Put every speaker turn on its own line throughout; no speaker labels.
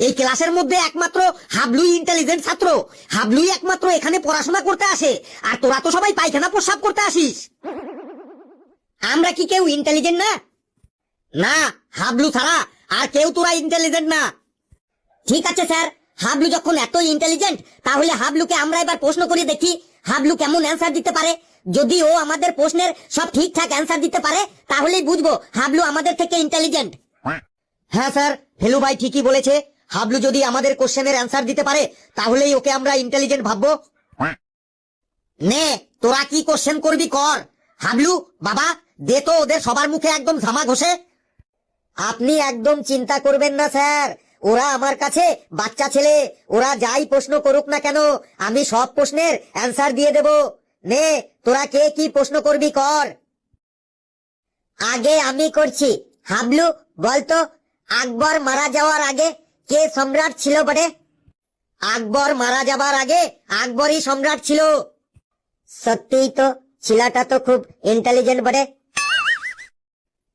এই ক্লাসের মধ্যে একমাত্র হাবলুই ইন্টেলিজেন্ট ছাত্র। হাবলুই একমাত্র এখানে পড়াশোনা করতে আসে, আর তোরা তো সবাই পায়খানা প্রস্রাব করতে আসিস। আমরা কি কেউ ইন্টেলিজেন্ট না? না, হাবলু ছাড়া আর কেউ তোরা ইন্টেলিজেন্ট না। ঠিক আছে স্যার, হাবলু যখন এত ইন্টেলিজেন্ট, তাহলে হাবলুকে আমরা এবার প্রশ্ন করে দেখি হাবলু কেমন অ্যান্সার দিতে পারে। যদি ও আমাদের প্রশ্নের সব ঠিকঠাক অ্যান্সার দিতে পারে, তাহলেই বুঝবো হাবলু আমাদের থেকে ইন্টেলিজেন্ট। হ্যাঁ স্যার, ফেলু ভাই ঠিকই বলেছে। হাবলু যদি আমাদের কোশ্চেনের অ্যান্সার দিতে পারে, তাহলেই ওকে আমরা ইন্টেলিজেন্ট ভাববো। নে, তোরা কি কোশ্চেন করবি কর। হাবলু বাবা, দে তো ওদের সবার মুখে একদম ঝামা ঘষে। আপনি একদম চিন্তা করবেন না স্যার, ওরা আমার কাছে বাচ্চা ছেলে, ওরা যাই প্রশ্ন করুক না কেন আমি সব প্রশ্নের অ্যান্সার দিয়ে দেব। নে, তোরা কে কি প্রশ্ন করবি কর। আগে আমি করছি। হাবলু বলতো, আকবর মারা যাওয়ার আগে কে সম্রাট ছিল বটে? আকবর মারা যাবার আগে আকবরই সম্রাট ছিল। সত্যিই তো, ছেলেটা তো খুব ইন্টেলিজেন্ট বটে।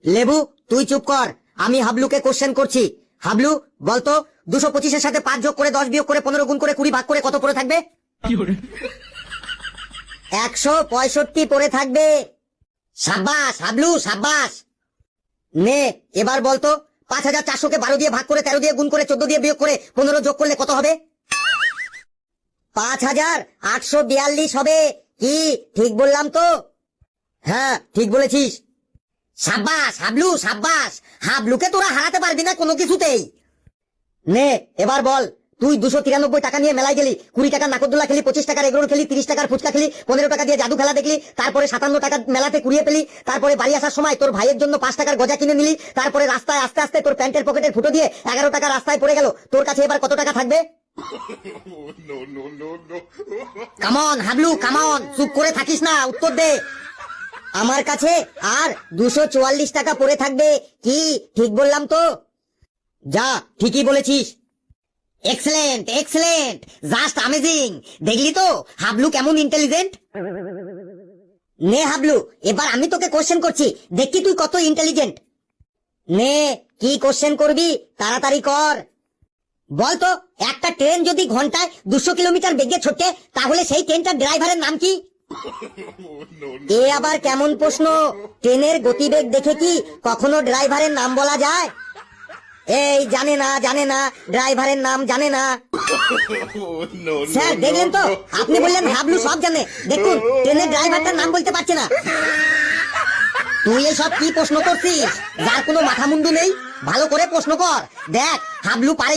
লেবু তুই চুপ কর, আমি হাবলুকে কোশ্চেন করছি। হাবলু বলতো, 225-এর সাথে 5 যোগ করে 10 বিয়োগ করে 15 গুণ করে 20 ভাগ করে কত পড়ে থাকবে? 165 পড়ে থাকবে। সাব্বাস হাবলু, সাব্বাস। নে, এবার বলতো 5400-কে 12 দিয়ে ভাগ করে 13 দিয়ে গুণ করে 14 দিয়ে বিয়োগ করে 15 যোগ করলে কত হবে? 5842 হবে। কি ঠিক বললাম তো? হ্যাঁ ঠিক বলেছিস। সাব্বাস হাবলু, সাব্বাস। হাবলুকে তোরা হারাতে পারবি না কোনো কিছুতেই। নে, এবার বল, তুই 293 টাকা নিয়ে মেলায় গেলি, 20 টাকার নাকরদোলা খেলি, 25 টাকার এগরোল খেলি, 30 টাকার ফুচকা খেলি, 15 টাকা দিয়ে জাদু খেলা দেখলি, তারপরে 57 টাকা মেলাতে কুড়িয়ে পেলি, তারপরে বাড়ি আসার সময় তোর ভাইয়ের জন্য 5 টাকার গজা কিনে নিলি, তারপরে রাস্তায় আস্তে আস্তে তোর প্যান্টের পকেটের ফুটো দিয়ে 11 টাকা রাস্তায় পড়ে গেল। তোর কাছে এবার কত টাকা থাকবে? কামন হাবলু, কামন, চুপ করে থাকিস না, উত্তর দে। আমার কাছে আর 244 টাকা পড়ে থাকবে। কি ঠিক বললাম তো? যা, ঠিকই বলেছিস। Excellent, excellent, just amazing. দেখলি তো হাবলু কেমন ইন্টেলিজেন্ট। নে হাবলু, এবার আমি তোকে কোশ্চেন করছি, দেখি তুই কত ইন্টেলিজেন্ট। নে, কি কোশ্চেন করবি তাড়াতাড়ি কর। বলতো, একটা ট্রেন যদি ঘন্টায় 200 কিলোমিটার বেগে ছোটে, তাহলে সেই ট্রেনটার ড্রাইভারের নাম কি? এ আবার কেমন প্রশ্ন? ট্রেনের গতিবেগ দেখে কি কখনো ড্রাইভারের নাম বলা যায়? এই জানে না, জানে না, ড্রাইভারের নাম জানে না। স্যার দেখলেন তো, আপনি বললেন হাবলু সব জানে, দেখুন ট্রেনের ড্রাইভারটার নাম বলতে পারছে না। তুই এসব কি প্রশ্ন করছিস যার কোনো মাথা মুন্ডু নেই? ভালো করে প্রশ্ন কর, দেখ হাবলু পারে।